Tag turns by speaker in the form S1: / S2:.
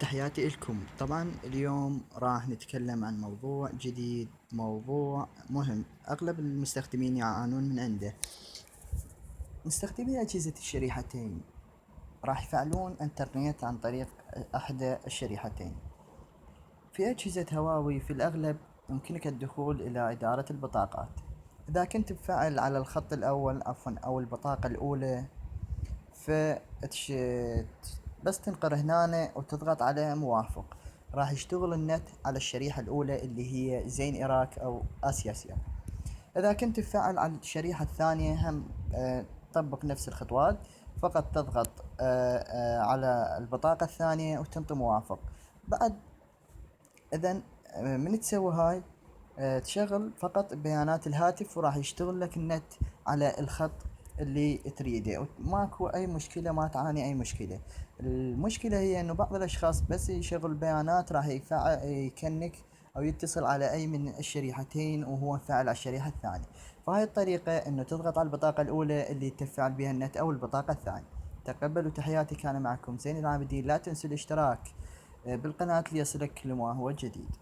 S1: تحياتي لكم. طبعا اليوم راح نتكلم عن موضوع جديد، موضوع مهم أغلب المستخدمين يعانون من عنده. مستخدمي أجهزة الشريحتين راح يفعلون انترنت عن طريق أحدى الشريحتين. في أجهزة هواوي في الأغلب يمكنك الدخول إلى إدارة البطاقات. إذا كنت مفعل على الخط الأول أو البطاقة الأولى، فتش بس تنقر هنا وتضغط على موافق، راح يشتغل النت على الشريحة الأولى اللي هي زين إراك أو آسياسيا. إذا كنت تفعل على الشريحة الثانية هم طبق نفس الخطوات، فقط تضغط على البطاقة الثانية وتنطي موافق. بعد إذن من تسوي هاي تشغل فقط بيانات الهاتف وراح يشتغل لك النت على الخط اللي تريده، ماكو اي مشكلة، ما تعاني اي مشكلة. المشكلة هي انه بعض الاشخاص بس يشغل بيانات راح يكنك او يتصل على اي من الشريحتين وهو مفعل على الشريحة الثانية. فهاي الطريقة انه تضغط على البطاقة الاولى اللي تفعل بها النت او البطاقة الثانية. تقبلوا تحياتي، كان معكم زين العابدين. لا تنسوا الاشتراك بالقناة ليصلك كل ما هو جديد.